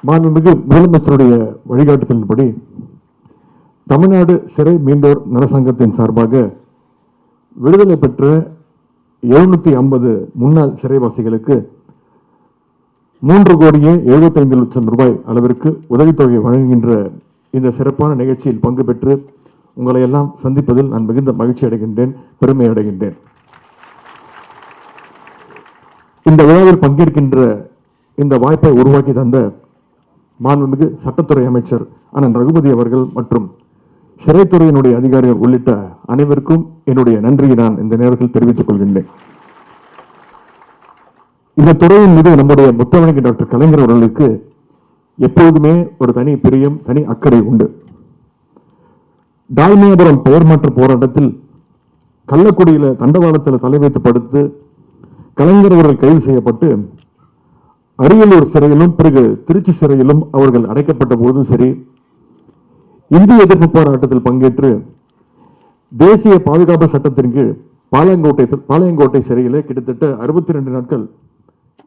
மாண்புமிகு முதலமைச்சருடைய வழிகாட்டுதலின்படி தமிழ்நாடு சிறை மீண்டோர் நலசங்கத்தின் சார்பாக விடுதலை பெற்ற 750 முன்னாள் சிறைவாசிகளுக்கு 3,75,00,000 ரூபாய் அளவிற்கு உதவித்தொகை வழங்குகின்ற இந்த சிறப்பான நிகழ்ச்சியில் பங்கு பெற்று உங்களை எல்லாம் சந்திப்பதில் நான் மிகுந்த மகிழ்ச்சி அடைகின்றேன், பெருமை அடைகின்றேன். இந்த விழாவில் பங்கேற்கின்ற இந்த வாய்ப்பை உருவாக்கி தந்த மாண்புமிகு சட்டத்துறை அமைச்சர் அண்ணன் ரகுபதி அவர்கள் மற்றும் சிறைத்துறையினுடைய அதிகாரிகள் உள்ளிட்ட அனைவருக்கும் என்னுடைய நன்றியை நான் இந்த நேரத்தில் தெரிவித்துக் கொள்கின்றேன். இந்த துறையின் மீது நம்முடைய முத்தமிழ் டாக்டர் கலைஞர் அவர்களுக்கு எப்போதுமே ஒரு தனி பிரியம், தனி அக்கறை உண்டு. டால்மியாபுரம் பெயர் மாற்ற போராட்டத்தில் கள்ளக்குடியில தண்டவாளத்தில் தலை வைத்து படுத்து கலைஞர் அவர்கள் கைது செய்யப்பட்டு அரியலூர் சிறையிலும் பிறகு திருச்சி சிறையிலும் அவர்கள் அடைக்கப்பட்ட போதும் சரி, இந்திய எதிர்ப்பு போராட்டத்தில் பங்கேற்று தேசிய பாதுகாப்பு சட்டத்தின் கீழ் பாளையங்கோட்டை சிறையில் கிட்டத்தட்ட 62 நாட்கள்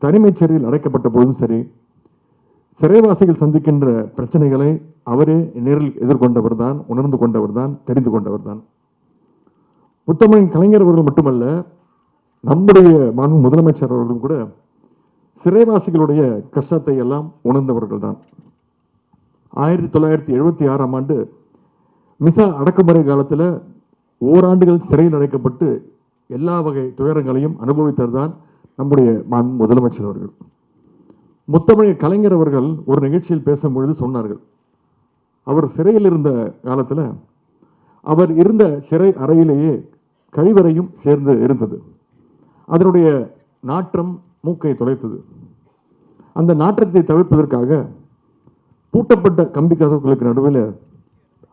தனிமை சிறையில் அடைக்கப்பட்ட போதும் சரி, சிறைவாசிகள் சந்திக்கின்ற பிரச்சனைகளை அவரே நேரில் எதிர்கொண்டவர் தான், உணர்ந்து கொண்டவர் தான், தெரிந்து கொண்டவர் தான். முத்தமிழ் கலைஞர் அவர்கள் மட்டுமல்ல, நம்முடைய மாண்பு முதலமைச்சர் அவர்களும் கூட சிறைவாசிகளுடைய கஷ்டத்தை எல்லாம் உணர்ந்தவர்கள் தான். 1976ஆம் ஆண்டு மிசா அடக்குமுறை காலத்தில் ஓராண்டுகள் சிறையில் அடைக்கப்பட்டு எல்லா வகை துயரங்களையும் அனுபவித்தவர் தான் நம்முடைய முதலமைச்சர் அவர்கள். முத்தமிழ் கலைஞர் அவர்கள் ஒரு நிகழ்ச்சியில் பேசும்பொழுது சொன்னார்கள், அவர் சிறையில் இருந்த காலத்தில் அவர் இருந்த சிறை அறையிலேயே கழிவறையும் சேர்ந்து இருந்தது. அதனுடைய நாற்றம் மூக்கை துளைத்தது. அந்த நாற்றத்தை தவிர்ப்பதற்காக பூட்டப்பட்ட கம்பி கதவுகளுக்கு நடுவில்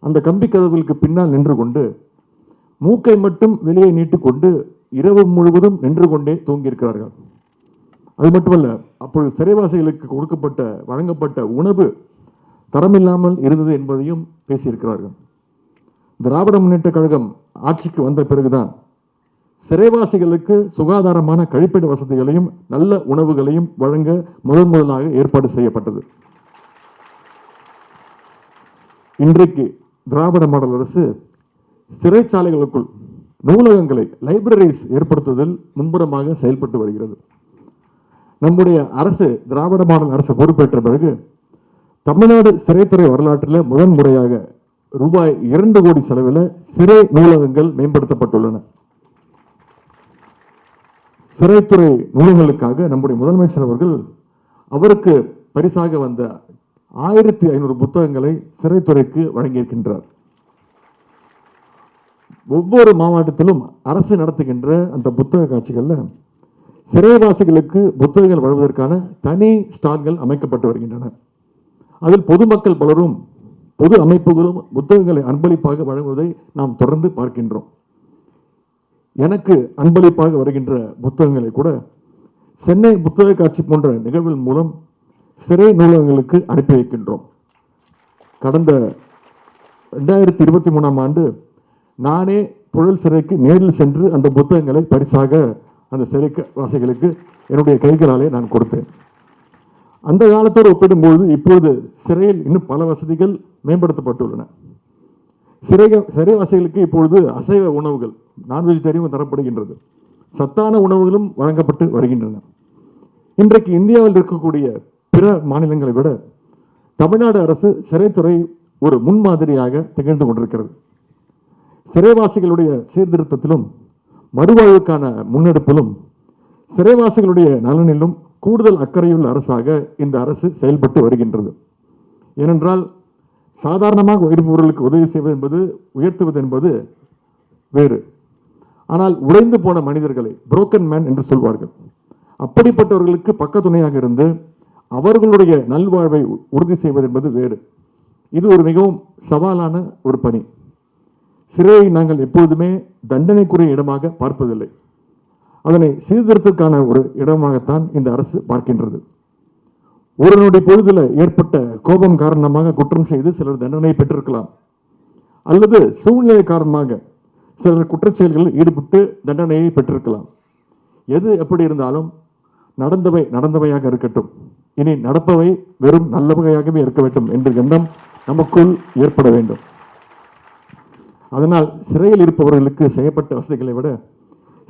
அந்த கம்பி கதவுகளுக்கு பின்னால் நின்று கொண்டு மூக்கை மட்டும் வெளியே நீட்டிக்கொண்டு இரவு முழுவதும் நின்று கொண்டே தூங்கியிருக்கிறார்கள். அது மட்டுமல்ல, அப்பொழுது சிறைவாசிகளுக்கு வழங்கப்பட்ட உணவு தரமில்லாமல் இருந்தது என்பதையும் பேசியிருக்கிறார்கள். திராவிட முன்னேற்ற கழகம் ஆட்சிக்கு வந்த பிறகுதான் சிறைவாசிகளுக்கு சுகாதாரமான கழிப்பிட வசதிகளையும் நல்ல உணவுகளையும் வழங்க முதலாக ஏற்பாடு செய்யப்பட்டது. இன்றைக்கு திராவிட மாடல் அரசு சிறைச்சாலைகளுக்குள் நூலகங்களை, லைப்ரரிஸ் ஏற்படுத்துவதில் மும்முரமாக செயல்பட்டு வருகிறது. நம்முடைய அரசு, திராவிட மாடல் அரசு பொறுப்பேற்ற பிறகு தமிழ்நாடு சிறைத்துறை வரலாற்றில் முதன்முறையாக ரூபாய் 2 கோடி செலவில் சிறை நூலகங்கள் மேம்படுத்தப்பட்டுள்ளன. சிறைத்துறை நூலகங்களுக்காக நம்முடைய முதலமைச்சர் அவர்கள் அவருக்கு பரிசாக வந்த 1500 புத்தகங்களை சிறைத்துறைக்கு வழங்கியிருக்கின்றார். ஒவ்வொரு மாவட்டத்திலும் அரசு நடத்துகின்ற அந்த புத்தக காட்சிகளில் சிறைவாசிகளுக்கு புத்தகங்கள் வழங்குவதற்கான தனி ஸ்டால்கள் அமைக்கப்பட்டு வருகின்றன. அதில் பொதுமக்கள் பலரும், பொது அமைப்புகளும் புத்தகங்களை அன்பளிப்பாக வழங்குவதை நாம் தொடர்ந்து பார்க்கின்றோம். எனக்கு அன்பளிப்பாக வருகின்ற புத்தகங்களை கூட சென்னை புத்தக காட்சி போன்ற நிகழ்வுகள் மூலம் சிறை நூலகங்களுக்கு அனுப்பி வைக்கின்றோம். கடந்த 2023ஆம் ஆண்டு நானே புழல் சிறைக்கு நேரில் சென்று அந்த புத்தகங்களை பரிசாக அந்த சிறை வாசிகளுக்கு என்னுடைய கைகளாலே நான் கொடுத்தேன். அந்த காலத்தோடு ஒப்பிடும்போது இப்போது சிறையில் இன்னும் பல வசதிகள் மேம்படுத்தப்பட்டுள்ளன. சிறைவாசிகளுக்கு இப்பொழுது அசைவ உணவுகள், நான் வெஜிடேரியன் தரப்படுகின்றது. சத்தான உணவுகளும் வழங்கப்பட்டு வருகின்றன. இன்றைக்கு இந்தியாவில் இருக்கக்கூடிய பிற மாநிலங்களை விட தமிழ்நாடு அரசு சிறைத்துறை ஒரு முன்மாதிரியாக திகழ்ந்து கொண்டிருக்கிறது. சிறைவாசிகளுடைய சீர்திருத்தத்திலும் மறுவாழ்வுக்கான முன்னெடுப்பிலும் சிறைவாசிகளுடைய நலனிலும் கூடுதல் அக்கறையுள்ள அரசாக இந்த அரசு செயல்பட்டு வருகின்றது. ஏனென்றால் சாதாரணமாக இருப்பவர்களுக்கு உதவி செய்வது என்பது, உயர்த்துவது என்பது வேறு. ஆனால் உடைந்து போன மனிதர்களை புரோக்கன் மேன் என்று சொல்வார்கள். அப்படிப்பட்டவர்களுக்கு பக்கத்துணையாக இருந்து அவர்களுடைய நல்வாழ்வை உறுதி செய்வது என்பது வேறு. இது ஒரு மிகவும் சவாலான ஒரு பணி. சிறையை நாங்கள் எப்போதுமே தண்டனைக்குரிய இடமாக பார்ப்பதில்லை. அதனை சீர்திருத்தத்துக்கான ஒரு இடமாகத்தான் இந்த அரசு பார்க்கின்றது. ஒருவனுடைய பொழுதில் ஏற்பட்ட கோபம் காரணமாக குற்றம் செய்து சிலர் தண்டனை பெற்றிருக்கலாம், அல்லது சூழ்நிலை காரணமாக சிலர் குற்றச்செயல்களில் ஈடுபட்டு தண்டனையை பெற்றிருக்கலாம். எது எப்படி இருந்தாலும் நடந்தவையாக இருக்கட்டும். இனி நடப்பவை வெறும் நல்ல வகையாகவே இருக்க வேண்டும் என்ற எண்ணம் நமக்குள் ஏற்பட வேண்டும். அதனால் சிறையில் இருப்பவர்களுக்கு செய்யப்பட்ட வசதிகளை விட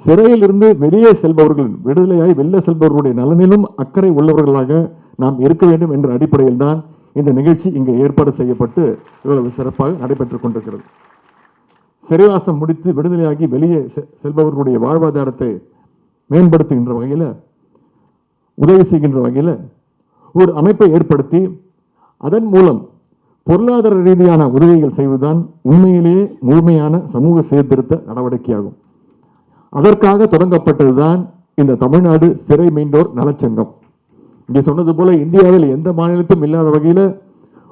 சிறையில் இருந்து வெளியே செல்பவர்கள், விடுதலையாய் வெளியே செல்பவர்களுடைய நலனிலும் அக்கறை உள்ளவர்களாக நாம் இருக்க வேண்டும் என்ற அடிப்படையில் தான் இந்த நிகழ்ச்சி இங்கே ஏற்பாடு செய்யப்பட்டு இவ்வளவு சிறப்பாக நடைபெற்றுக் கொண்டிருக்கிறது. சிறைவாசம் முடித்து விடுதலையாகி வெளியே செல்பவர்களுடைய வாழ்வாதாரத்தை மேம்படுத்துகின்ற வகையில், உதவி செய்கின்ற வகையில் ஒரு அமைப்பை ஏற்படுத்தி அதன் மூலம் பொருளாதார ரீதியான உதவிகள் செய்வதுதான் உண்மையிலேயே முழுமையான சமூக சீர்திருத்த நடவடிக்கையாகும். அதற்காக தொடங்கப்பட்டதுதான் இந்த தமிழ்நாடு சிறை மீண்டோர் நலச்சங்கம். இங்கே சொன்னது போல இந்தியாவில் எந்த மாநிலத்திலும் இல்லாத வகையில்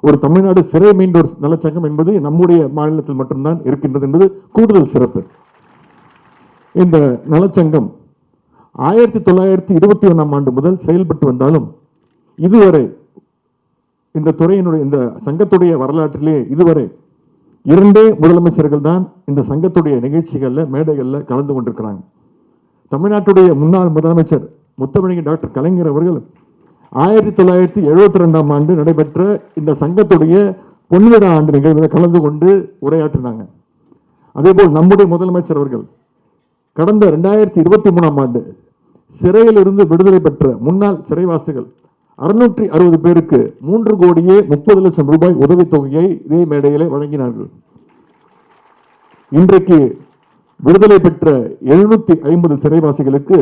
ஒரு தமிழ்நாடு சிறை மீண்டோர் நலச்சங்கம் என்பது நம்முடைய மாநிலத்தில் மட்டும்தான் இருக்கின்றது என்பது கூடுதல் சிறப்பு. இந்த நலச்சங்கம் 1921ஆம் ஆண்டு முதல் செயல்பட்டு வந்தாலும் இதுவரை இந்த துறையினுடைய, இந்த சங்கத்துடைய வரலாற்றிலே இதுவரை 2 முதலமைச்சர்கள் தான் இந்த சங்கத்துடைய நிகழ்ச்சிகளில் மேடைகளில் கலந்து கொண்டிருக்கிறாங்க. தமிழ்நாட்டுடைய முன்னாள் முதலமைச்சர் முத்தமிழ் டாக்டர் கலைஞர் அவர்கள் 1972ஆம் ஆண்டு நடைபெற்ற இந்த சங்கத்துடைய பொன்விழா ஆண்டு நிகழ்வில் கலந்து கொண்டு உரையாற்றினாங்க. அதேபோல் நம்முடைய முதலமைச்சர் அவர்கள் கடந்த 2023ஆம் ஆண்டு சிறையில் இருந்து விடுதலை பெற்ற முன்னாள் சிறைவாசிகள் 660 பேருக்கு 3 கோடியே 30 லட்சம் ரூபாய் உதவித்தொகையை இதே மேடையிலே வழங்கினார்கள். இன்றைக்கு விடுதலை பெற்ற 750 சிறைவாசிகளுக்கு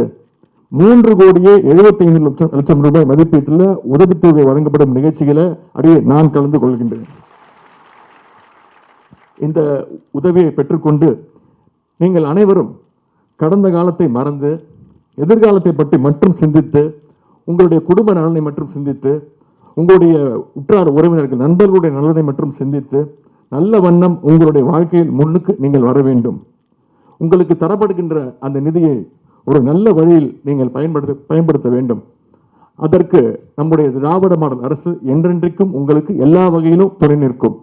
3 கோடியே 75 லட்சம் ரூபாய் மதிப்பீட்டில் உதவித்தொகை வழங்கப்படும் நிகழ்ச்சிகளை அடியே நான் கலந்து கொள்கின்றேன். இந்த உதவியை பெற்றுக்கொண்டு நீங்கள் அனைவரும் கடந்த காலத்தை மறந்து எதிர்காலத்தை பற்றி மட்டும் சிந்தித்து, உங்களுடைய குடும்ப நலனை மட்டும் சிந்தித்து, உங்களுடைய உற்றார் உறவினர்கள் நண்பர்களுடைய நலனை மட்டும் சிந்தித்து நல்ல வண்ணம் உங்களுடைய வாழ்க்கையில் முன்னுக்கு நீங்கள் வர வேண்டும். உங்களுக்கு தரப்படுகின்ற அந்த நிதியை ஒரு நல்ல வழியில் நீங்கள் பயன்படுத்த வேண்டும். அதற்கு நம்முடைய திராவிட மாடல் அரசு என்றென்றைக்கும் உங்களுக்கு எல்லா வகையிலும் துணை நிற்கும்.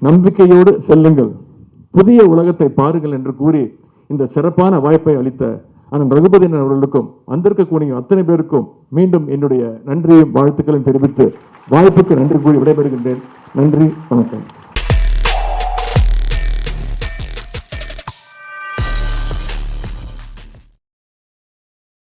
நம்பிக்கையோடு செல்லுங்கள், புதிய உலகத்தை பாருங்கள் என்று கூறி இந்த சிறப்பான வாய்ப்பை அளித்த அண்ணன் ரகுபதியன் அவர்களுக்கும் வந்திருக்கக்கூடிய அத்தனை பேருக்கும் மீண்டும் என்னுடைய நன்றியும் வாழ்த்துக்களையும் தெரிவித்து வாய்ப்புக்கு நன்றி கூறி விடைபெறுகின்றேன். நன்றி, வணக்கம்.